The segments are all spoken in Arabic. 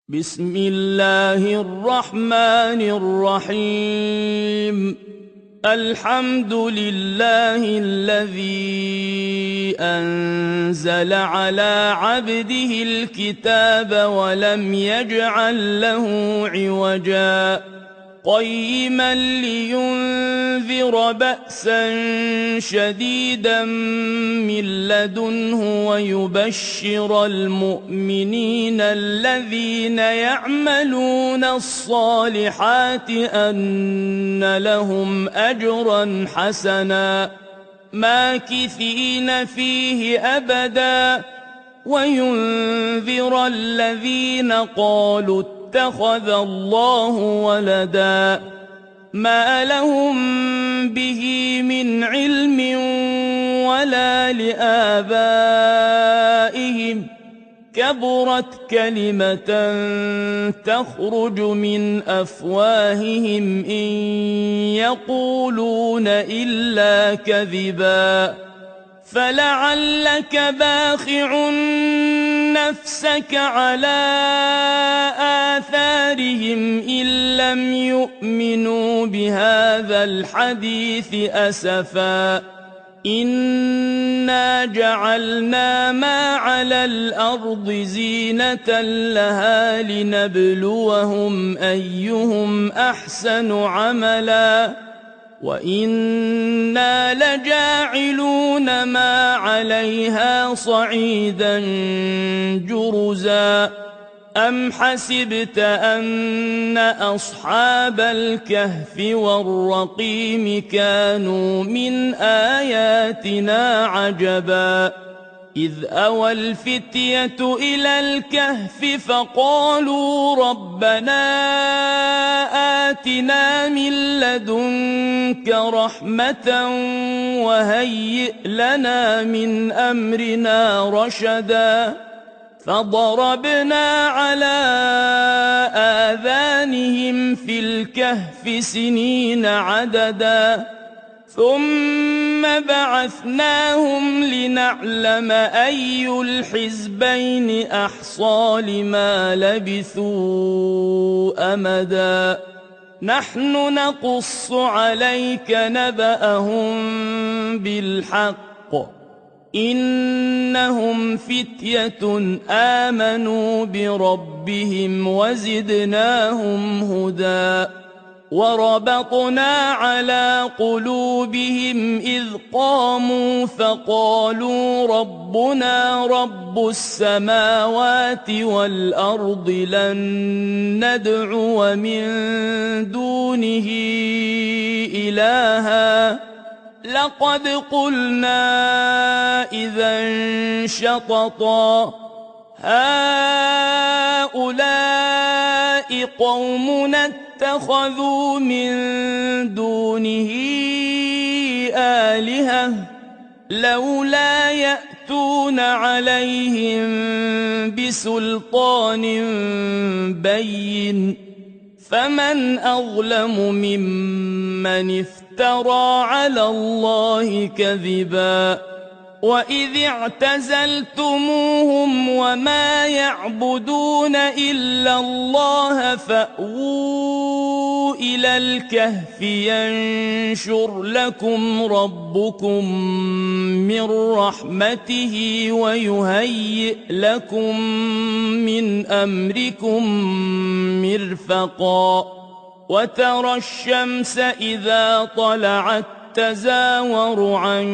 بسم الله الرحمن الرحيم. الحمد لله الذي أنزل على عبده الكتاب ولم يجعل له عوجا قيما لينذر بأسا شديدا من لدنه ويبشر المؤمنين الذين يعملون الصالحات أن لهم أجرا حسنا ماكثين فيه أبدا وينذر الذين قالوا اتخذ الله ولدا ما لهم به من علم ولا لآبائهم كبرت كلمة تخرج من أفواههم إن يقولون إلا كذبا فلعلك باخع نفسك على آثارهم إن لم يؤمنوا بهذا الحديث أسفا إنا جعلنا ما على الأرض زينة لها لنبلوهم أيهم أحسن عملا وإنا لجاعلون ما عليها صعيدا جرزا أم حسبت أن أصحاب الكهف والرقيم كانوا من آياتنا عجبا إذ أوى الفتية إلى الكهف فقالوا ربنا آتنا من لدنك رحمة وهيئ لنا من أمرنا رشدا فضربنا على آذانهم في الكهف سنين عددا ثم بعثناهم لنعلم أي الحزبين أحصى لما لبثوا أمدا نحن نقص عليك نبأهم بالحق إنهم فتية آمنوا بربهم وزدناهم هدى وربطنا على قلوبهم إذ قاموا فقالوا ربنا رب السماوات والأرض لن ندعو من دونه إلها لقد قلنا إذا شططا هؤلاء قومنا اتخذوا من دونه آلهة لولا يأتون عليهم بسلطان بين فمن أظلم ممن افترى على الله كذبا وإذ اعتزلتموهم وما يعبدون إلا الله فأووا إلى الكهف ينشر لكم ربكم من رحمته ويهيئ لكم من أمركم مرفقا وترى الشمس إذا طلعت تزاور عن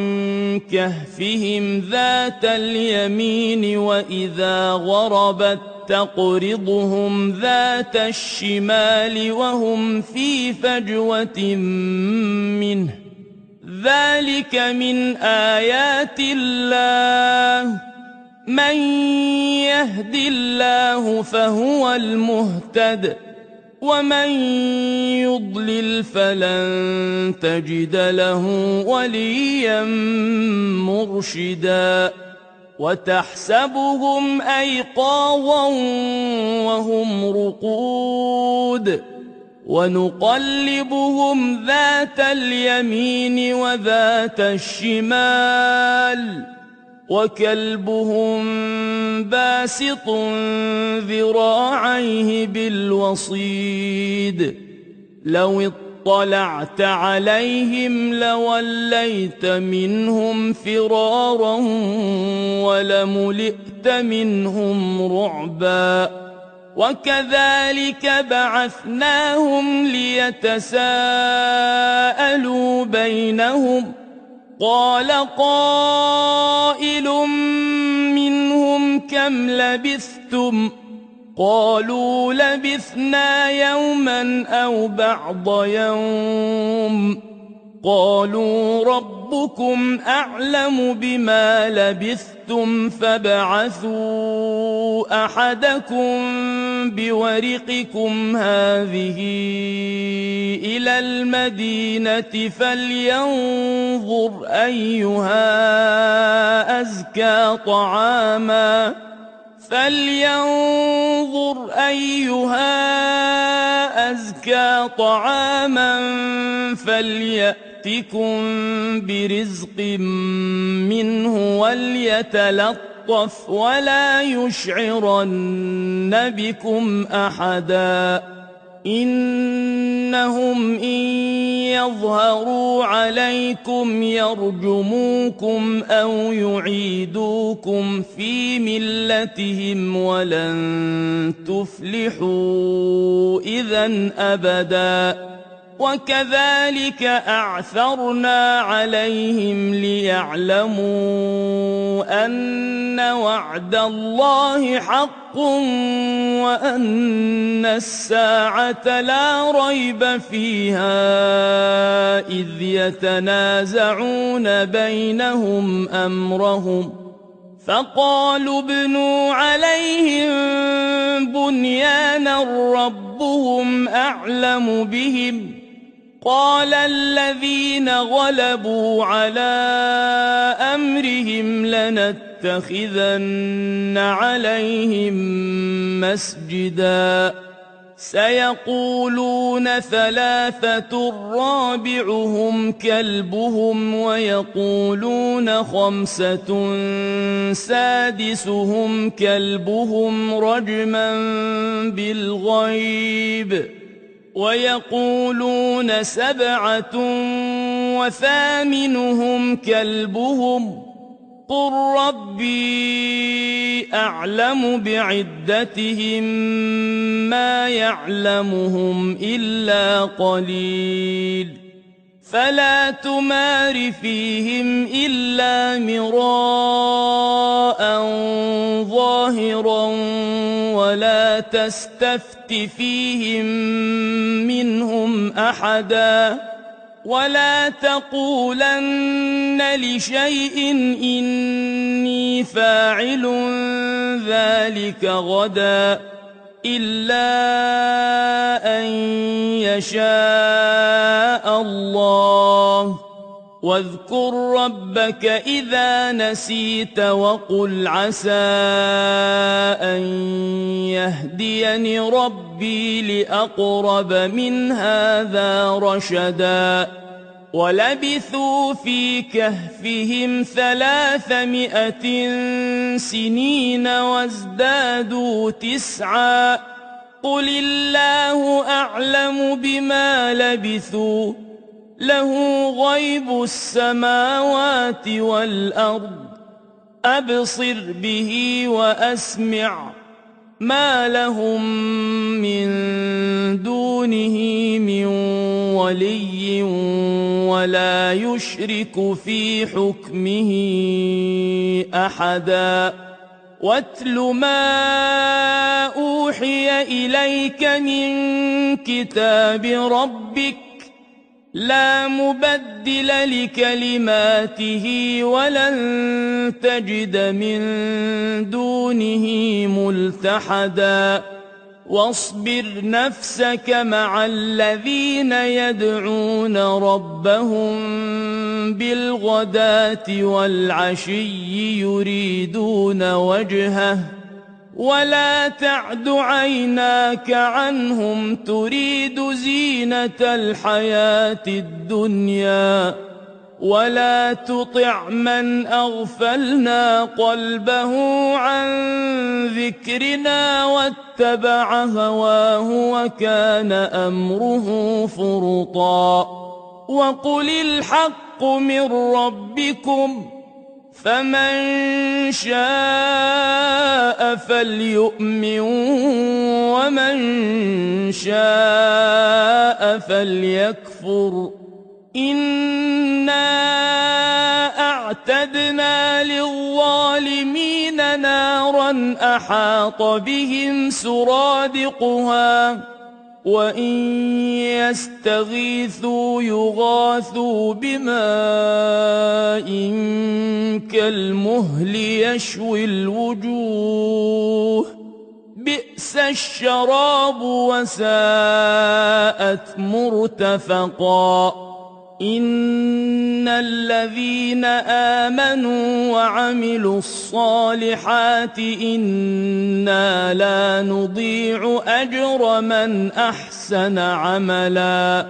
كهفهم ذات اليمين وإذا غربت تقرضهم ذات الشمال وهم في فجوة منه ذلك من آيات الله من يهد الله فهو المهتد ومن يضلل فلن تجد له وليا مرشدا وتحسبهم أيقاظا وهم رقود ونقلبهم ذات اليمين وذات الشمال وكلبهم باسط ذراعيه بالوصيد لو اطلعت عليهم لوليت منهم فرارا ولملئت منهم رعبا وكذلك بعثناهم ليتساءلوا بينهم قال قائل منهم كم لبثتم قالوا لبثنا يوما أو بعض يوم قالوا ربكم أعلم بما لبثتم فابعثوا أحدكم بورقكم هذه إلى المدينة فلينظر أيها أزكى طعاما فليأتكم برزق منه وليتلطف ولا يشعرن بكم أحدا إنهم إن يظهروا عليكم يرجموكم أو يعيدوكم في ملتهم ولن تفلحوا إذا أبدا وكذلك أعثرنا عليهم ليعلموا أن وعد الله حق وأن الساعة لا ريب فيها إذ يتنازعون بينهم أمرهم فقالوا ابنوا عليهم بنيانا ربهم أعلم بهم قال الذين غلبوا على أمرهم لنتخذن عليهم مسجدا سيقولون ثلاثة رابعهم كلبهم ويقولون خمسة سادسهم كلبهم رجما بالغيب ويقولون سبعة وثامنهم كلبهم قل ربي أعلم بعدتهم ما يعلمهم إلا قليل فلا تمار فيهم إلا مراء ظاهرا ولا تستفت فيهم منهم أحدا ولا تقولن لشيء إني فاعل ذلك غدا إلا أن يشاء الله واذكر ربك إذا نسيت وقل عسى أن يهديني ربي لأقرب من هذا رشدا ولبثوا في كهفهم 300 سنين وازدادوا 9 قل الله أعلم بما لبثوا له غيب السماوات والأرض أبصر به وأسمع ما لهم من دونه من ولي ولا يشرك في حكمه أحدا واتل ما أوحي إليك من كتاب ربك لا مبدل لكلماته ولن تجد من دونه ملتحدا واصبر نفسك مع الذين يدعون ربهم بالغداة والعشي يريدون وجهه ولا تعد عيناك عنهم تريد زينة الحياة الدنيا ولا تطع من أغفلنا قلبه عن ذكرنا واتبع هواه وكان أمره فرطا وقل الحق من ربكم فمن شاء فليؤمن ومن شاء فليكفر إنا أعتدنا للظالمين نارا أحاط بهم سرادقها وإن يستغيثوا يغاثوا بماء كالمهل يشوي الوجوه بئس الشراب وساءت مرتفقا إن الذين آمنوا وعملوا الصالحات إنا لا نضيع أجر من أحسن عملا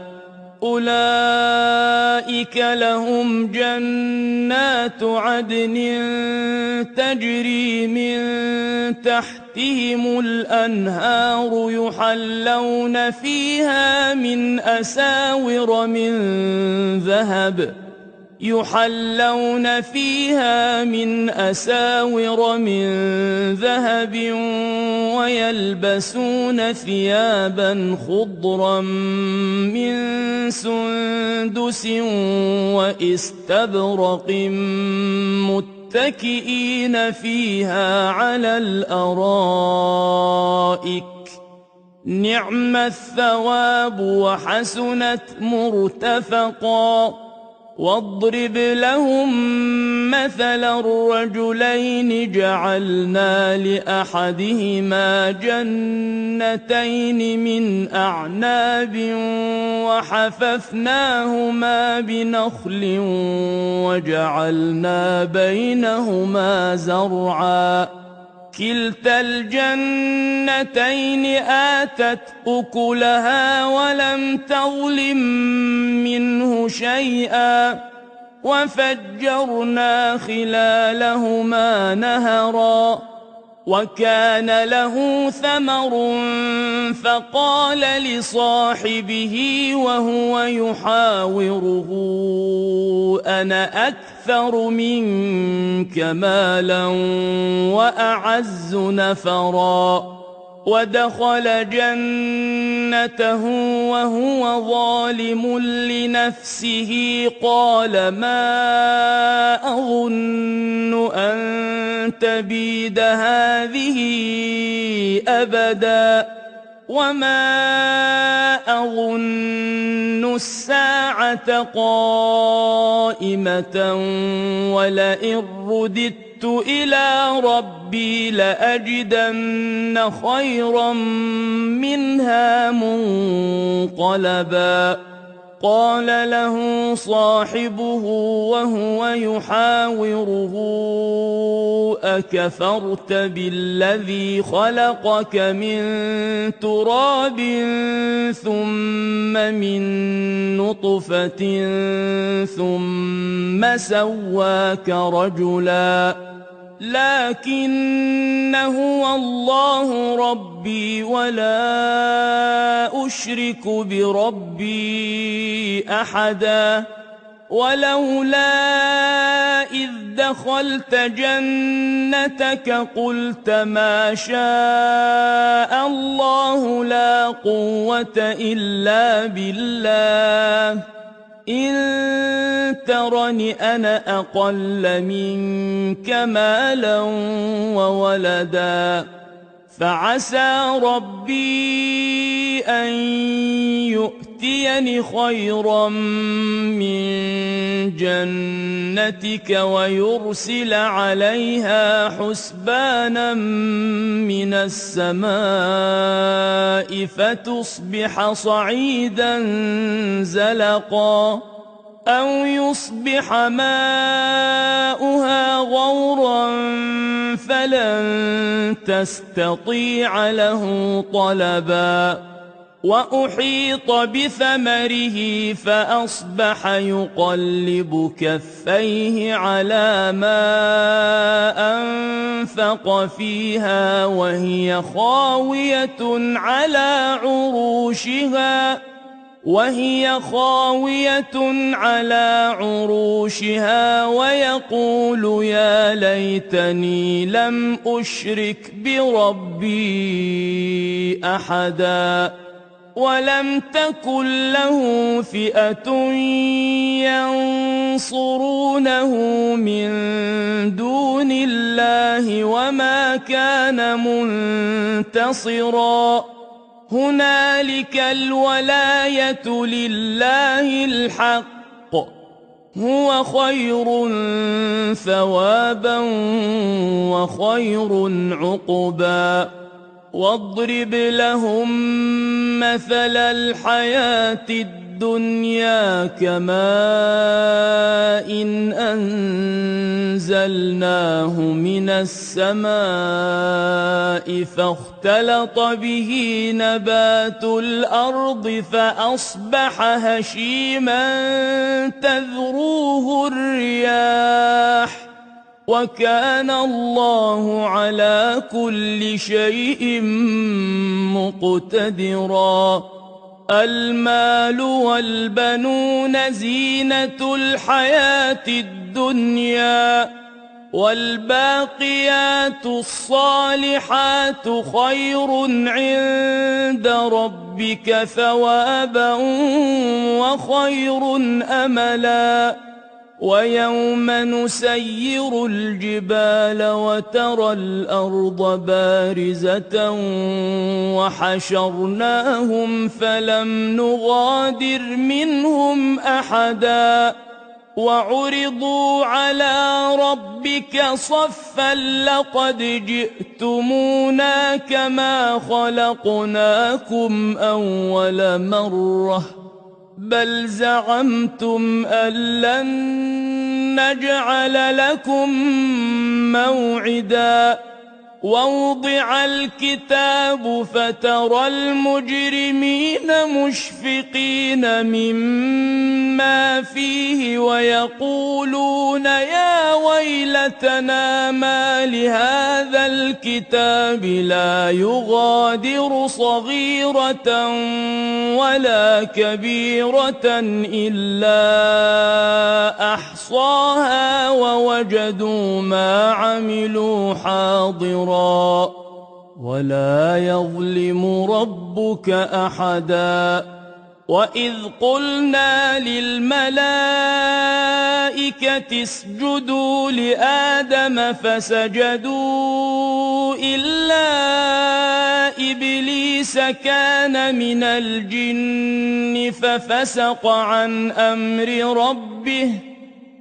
أولئك لهم جنات عدن تجري من تحتهم الأنهار يحلون فيها من أساور من ذهب ويلبسون ثيابا خضرا من سندس واستبرق متكئين فيها على الأرائك نعم الثواب وحسنت مرتفقا واضرب لهم مثلا الرجلين جعلنا لأحدهما جنتين من أعناب وحففناهما بنخل وجعلنا بينهما زرعا كلتا الجنتين آتت أكلها ولم تظلم منه شيئا وفجرنا خلالهما نهرا وكان له ثمر فقال لصاحبه وهو يحاوره أنا أكثر منك مالا وأعز نفرا ودخل جنته وهو ظالم لنفسه قال ما أظن أن تبيد هذه أبدا وما أظن الساعة قائمة ولئن رددت إلى ربي لأجدن خيرا منها منقلبا قال له صاحبه وهو يحاوره أكفرت بالذي خلقك من تراب ثم من نطفة ثم سواك رجلا لكن هو الله ربي ولا أشرك بربي أحدا ولولا إذ دخلت جنتك قلت ما شاء الله لا قوة إلا بالله إن ترني أنا أقل منك مالا وولدا فعسى ربي أن يؤتيني خيرا من جنتك ويرسل عليها حسبانا من السماء فتصبح صعيدا زلقا أو يصبح ماؤها غورا فلن تستطيع له طلبا وأحيط بثمره فأصبح يقلب كفيه على ما أنفق فيها وهي خاوية على عروشها ويقول يا ليتني لم أشرك بربي أحدا ولم تكن له فئة ينصرونه من دون الله وما كان منتصرا هنالك الولاية لله الحق هو خير ثوابا وخير عقبا واضرب لهم مثل الحياة الدنيا كماء إن أنزلناه من السماء فاختلط به نبات الأرض فأصبح هشيما تذروه الرياح وكان الله على كل شيء مقتدرا المال والبنون زينة الحياة الدنيا والباقيات الصالحات خير عند ربك ثوابا وخير أملا ويوم نسير الجبال وترى الأرض بارزة وحشرناهم فلم نغادر منهم أحدا وعرضوا على ربك صفا لقد جئتمونا كما خلقناكم أول مرة بل زعمتم أن لن نجعل لكم موعدا ووضع الكتاب فترى المجرمين مشفقين مما فيه ويقولون يا ويلتنا ما لهذا الكتاب لا يغادر صغيرة ولا كبيرة إلا أحصاها ووجدوا ما عملوا حاضرا ولا يظلم ربك أحدا وإذ قلنا للملائكة اسجدوا لآدم فسجدوا إلا إبليس كان من الجن ففسق عن أمر ربه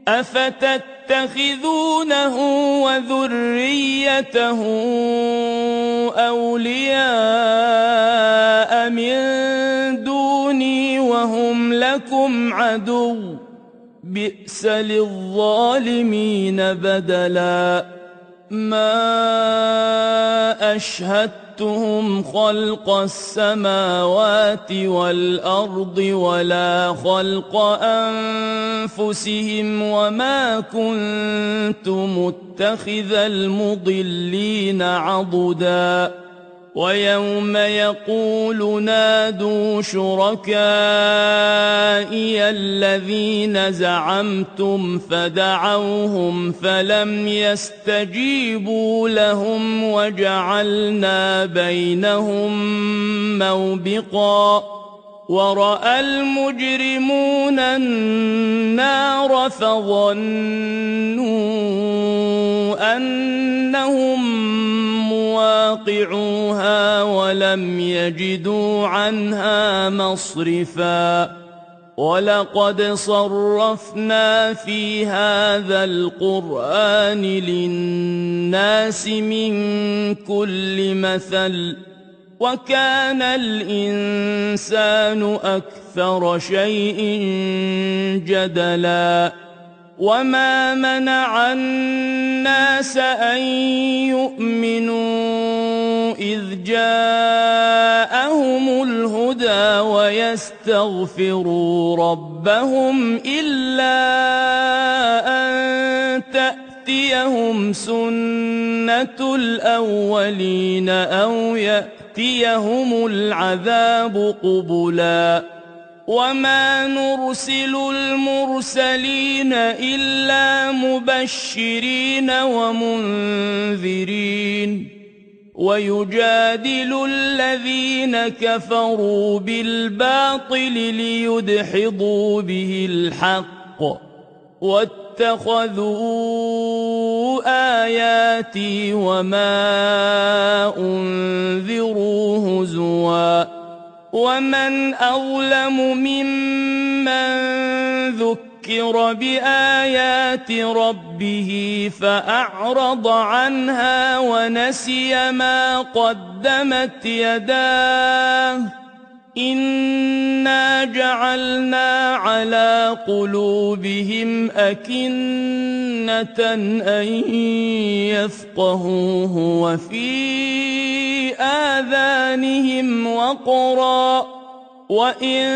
أفتتخذونه وذريته أولياء من دوني وهم لكم عدو بئس للظالمين بدلا ما أشهدتهم خلق السماوات والأرض ولا خلق أنفسهم وما كنت متخذ المضلين عضدا ويوم يقول نادوا شركائي الذين زعمتم فدعوهم فلم يستجيبوا لهم وجعلنا بينهم موبقا ورأى المجرمون النار فظنوا أنهم مواقعوها ولم يجدوا عنها مصرفا ولقد صرفنا في هذا القرآن للناس من كل مثل وكان الإنسان أكثر شيء جدلا وما منع الناس أن يؤمنوا إذ جاءهم الهدى يستغفروا ربهم إلا أن تأتيهم سنة الأولين أو يأتيهم العذاب قبلا وما نرسل المرسلين إلا مبشرين ومنذرين ويجادل الذين كفروا بالباطل ليدحضوا به الحق واتخذوا آياتي وما أنذروا هزوا ومن أظلم ممن ذكر بآيات ربه فأعرض عنها ونسي ما قدمت يداه إنا جعلنا على قلوبهم أكنة أن يفقهوه وفي آذانهم وقرا وإن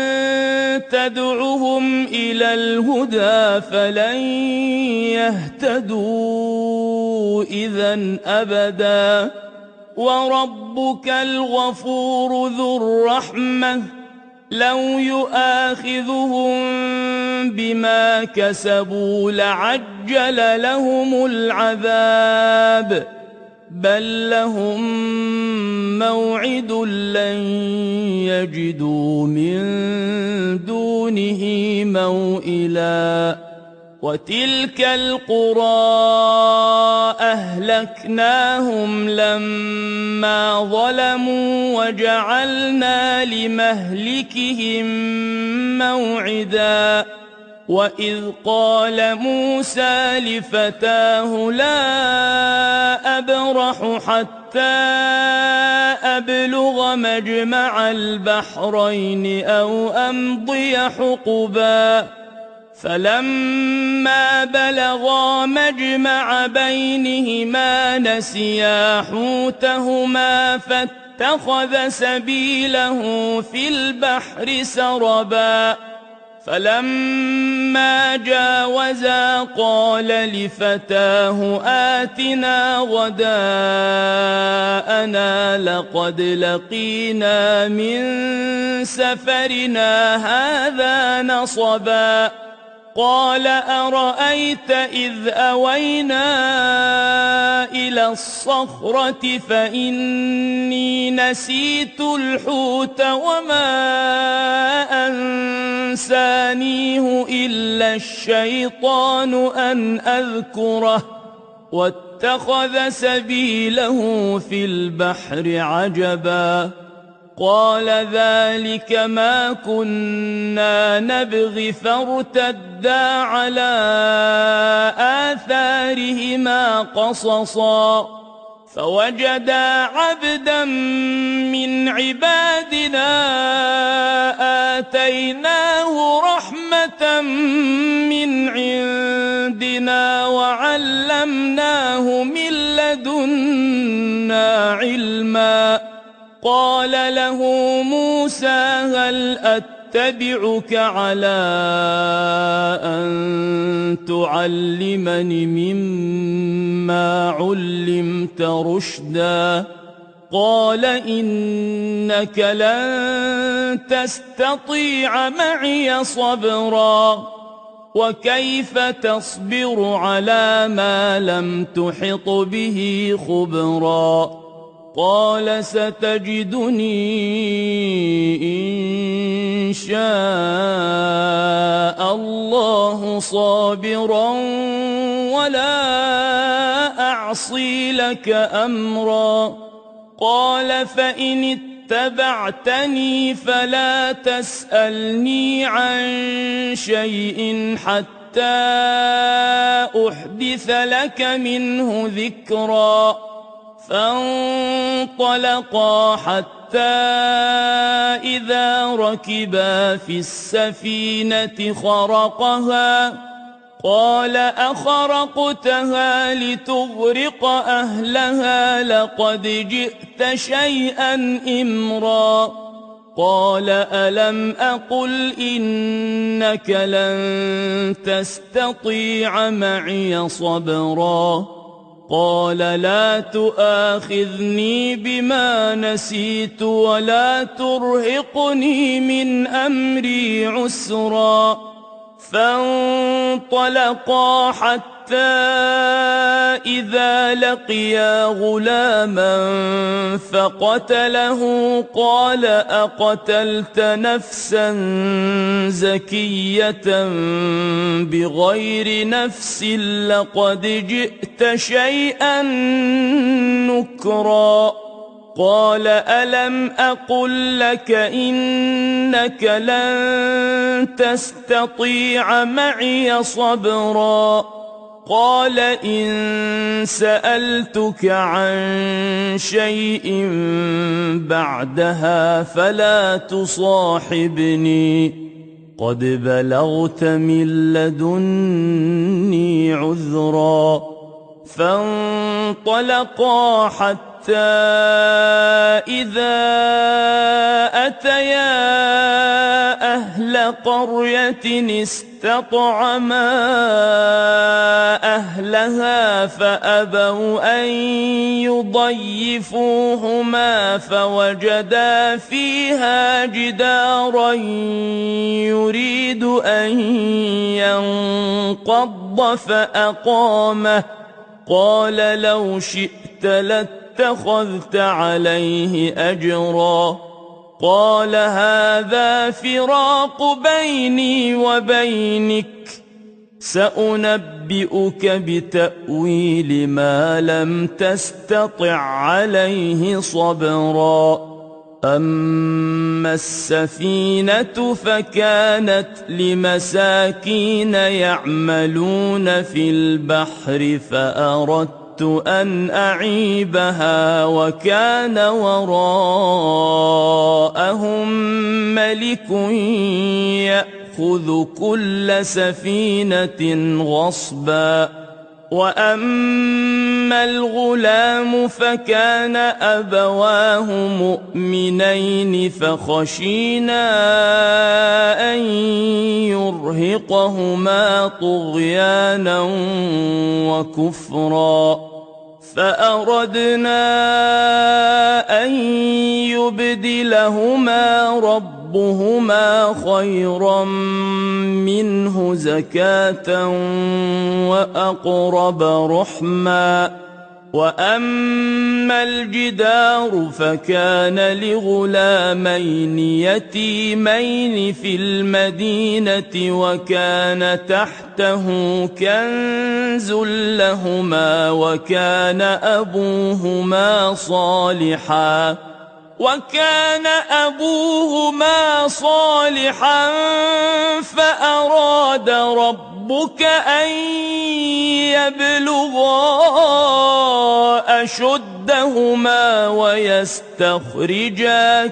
تدعهم إلى الهدى فلن يهتدوا إذا أبدا وربك الغفور ذو الرحمة لو يؤاخذهم بما كسبوا لعجل لهم العذاب بل لهم موعد لن يجدوا من دونه موئلا وتلك القرى أهلكناهم لما ظلموا وجعلنا لمهلكهم موعدا وإذ قال موسى لفتاه لا أبرح حتى أبلغ مجمع البحرين أو أمضي حقبا فلما بلغا مجمع بينهما نسيا حوتهما فاتخذ سبيله في البحر سربا فلما جاوزا قال لفتاه آتنا غداءنا لقد لقينا من سفرنا هذا نصبا قال أرأيت إذ أوينا إلى الصخرة فإني نسيت الحوت وما أنسانيه إلا الشيطان أن أذكره واتخذ سبيله في البحر عجبا قال ذلك ما كنا نبغي فارتدا على آثارهما قصصا فوجدا عبدا من عبادنا آتيناه رحمة من عندنا وعلمناه من لدنا علما قال له موسى هل أتبعك على أن تعلمني مما علمت رشدا قال إنك لن تستطيع معي صبرا وكيف تصبر على ما لم تحط به خبرا قال ستجدني إن شاء الله صابرا ولا أعصي لك أمرا قال فإن اتبعتني فلا تسألني عن شيء حتى أحدث لك منه ذكرا فانطلقا حتى إذا ركبا في السفينة خرقها قال أخرقتها لتغرق أهلها لقد جئت شيئا إمرا قال ألم أقل إنك لن تستطيع معي صبرا قال لا تؤاخذني بما نسيت ولا ترهقني من أمري عسرا فانطلقا حتى إذا لقيا غلاما فقتله قال أقتلت نفسا زكية بغير نفس لقد جئت شيئا نكرا قال ألم أقل لك إنك لن تستطيع معي صبرا قال إن سألتك عن شيء بعدها فلا تصاحبني قد بلغت من لدني عذرا فانطلقا حتى إذا أتيا أهل قرية استطعما أهلها فأبوا أن يضيفوهما فوجدا فيها جدارا يريد أن ينقض فأقامه قال لو شئت لاتخذت عليه أجرا قال هذا فراق بيني وبينك سأنبئك بتأويل ما لم تستطع عليه صبرا أما السفينة فكانت لمساكين يعملون في البحر فأردت أن أعيبها وكان وراءهم ملك يأخذ كل سفينة غصبا وأما الغلام فكان أبواه مؤمنين فخشينا أن يرهقهما طغيانا وكفرا فأردنا أن يبدلهما ربهما خيرا منه زكاة وأقرب رحما وأما الجدار فكان لغلامين يتيمين في المدينة وكان تحته كنز لهما وكان أبوهما صالحا فأراد ربك أن يبلغا أشدهما ويستخرجا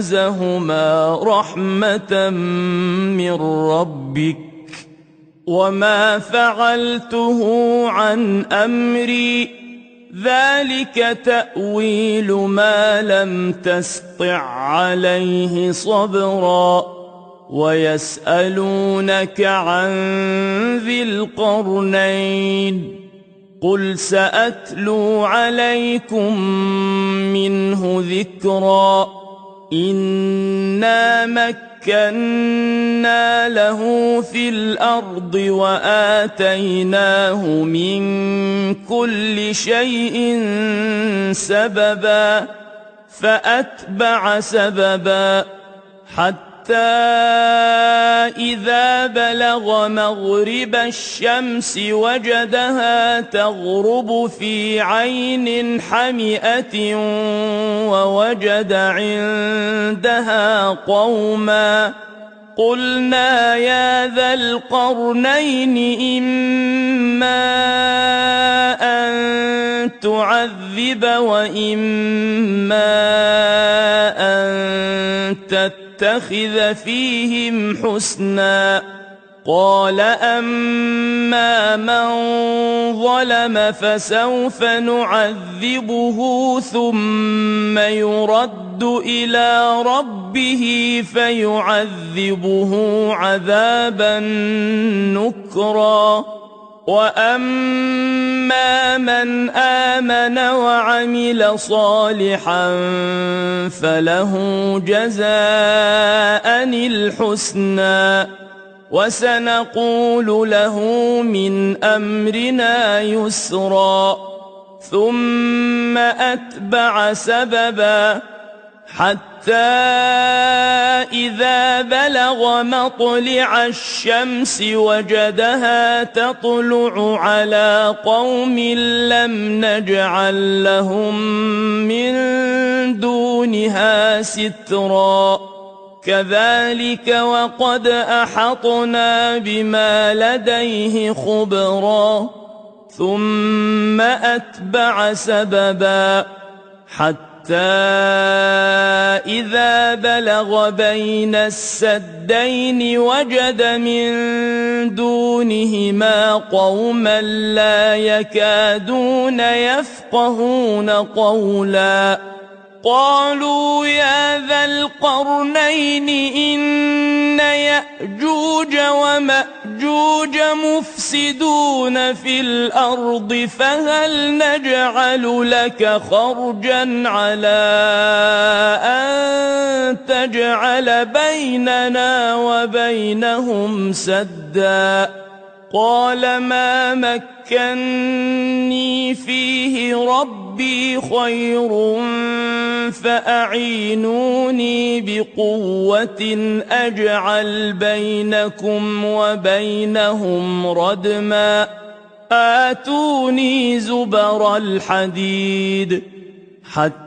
كنزهما رحمة من ربك وما فعلته عن أمري ذلك تأويل ما لم تسطع عليه صبرا ويسألونك عن ذي القرنين قل سأتلو عليكم منه ذكرا إنا مكنا له في الأرض وآتيناه من كل شيء سببا فأتبع سببا حتى إذا بلغ مغرب الشمس وجدها تغرب في عين حمئة ووجد عندها قوما قلنا يا ذا القرنين إما أن تعذب وإما أن تتخذ فيهم حسنا قال أما من ظلم فسوف نعذبه ثم يرد إلى ربه فيعذبه عذابا نكرا وأما من آمن وعمل صالحا فله جزاء الحسنى وسنقول له من أمرنا يسرا ثم أتبع سببا حتى إذا بلغ مطلع الشمس وجدها تطلع على قوم لم نجعل لهم من دونها سترا كذلك وقد أحطنا بما لديه خبرا ثم أتبع سببا حتى إذا بلغ بين السدين وجد من دونهما قوما لا يكادون يفقهون قولا قالوا يا ذا القرنين إن يأجوج ومأجوج مفسدون في الأرض فهل نجعل لك خرجا على أن تجعل بيننا وبينهم سدا قال ما مكني فيه ربي خير فأعينوني بقوة أجعل بينكم وبينهم ردما آتوني زبر الحديد حتى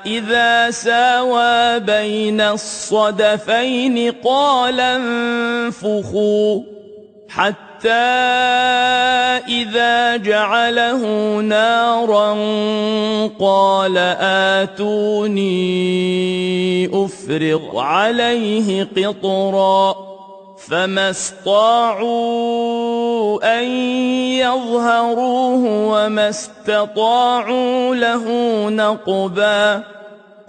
إذا ساوى بين الصدفين قال انفخوا حتى إذا جعله نارا قال آتوني أفرغ عليه قطرا فما استطاعوا أن يظهروه وما استطاعوا له نقبا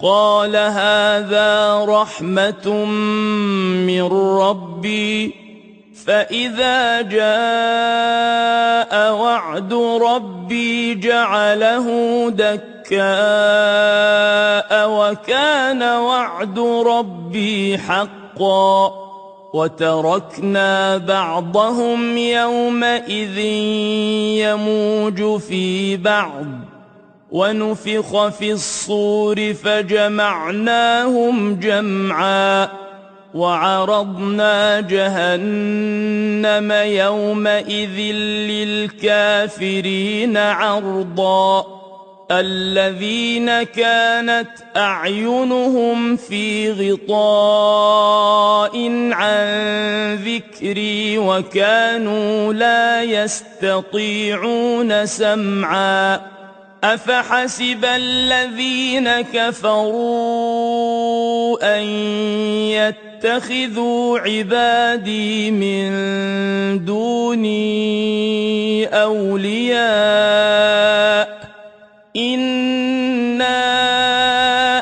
قال هذا رحمة من ربي فإذا جاء وعد ربي جعله دكاء وكان وعد ربي حقا وتركنا بعضهم يومئذ يموج في بعض ونفخ في الصور فجمعناهم جمعا وعرضنا جهنم يومئذ للكافرين عرضا الذين كانت أعينهم في غطاء عن ذكري وكانوا لا يستطيعون سمعا أفحسب الذين كفروا أن يتخذوا عبادي من دوني أولياء إنا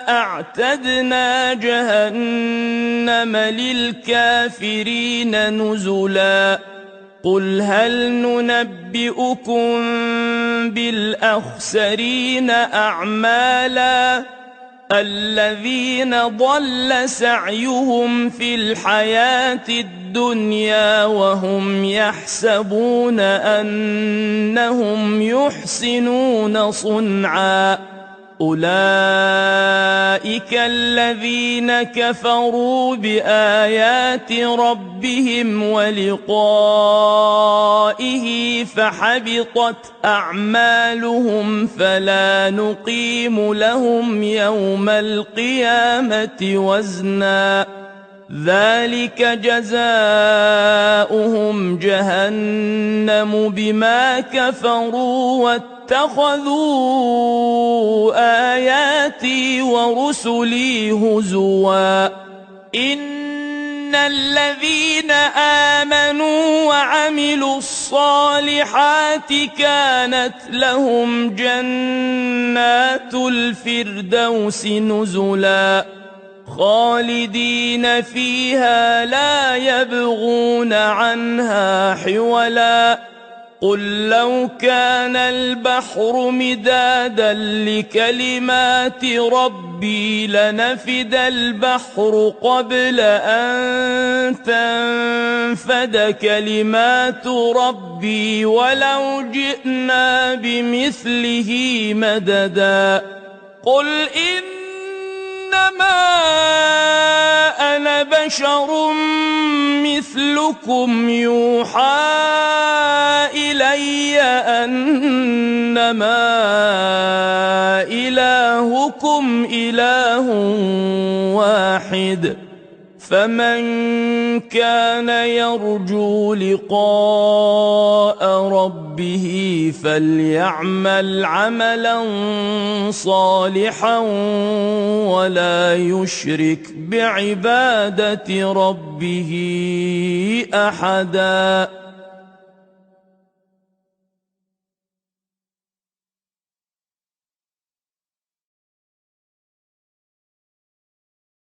أعتدنا جهنم للكافرين نزلا قل هل ننبئكم بالأخسرين أعمالا الذين ضل سعيهم في الحياة الدنيا وهم يحسبون أنهم يحسنون صنعا أولئك الذين كفروا بآيات ربهم ولقائه فحبطت أعمالهم فلا نقيم لهم يوم القيامة وزنا ذلك جزاؤهم جهنم بما كفروا واتخذوا آياتي ورسلي هزوا إن الذين آمنوا وعملوا الصالحات كانت لهم جنات الفردوس نزلا خالدين فيها لا يبغون عنها حولا قل لو كان البحر مدادا لكلمات ربي لنفد البحر قبل أن تنفد كلمات ربي ولو جئنا بمثله مددا قل إنما أنا بشر مثلكم يوحى إلي أنما إلهكم إله واحد فمن كان يرجو لقاء ربه فليعمل عملا صالحا ولا يشرك بعبادة ربه أحدا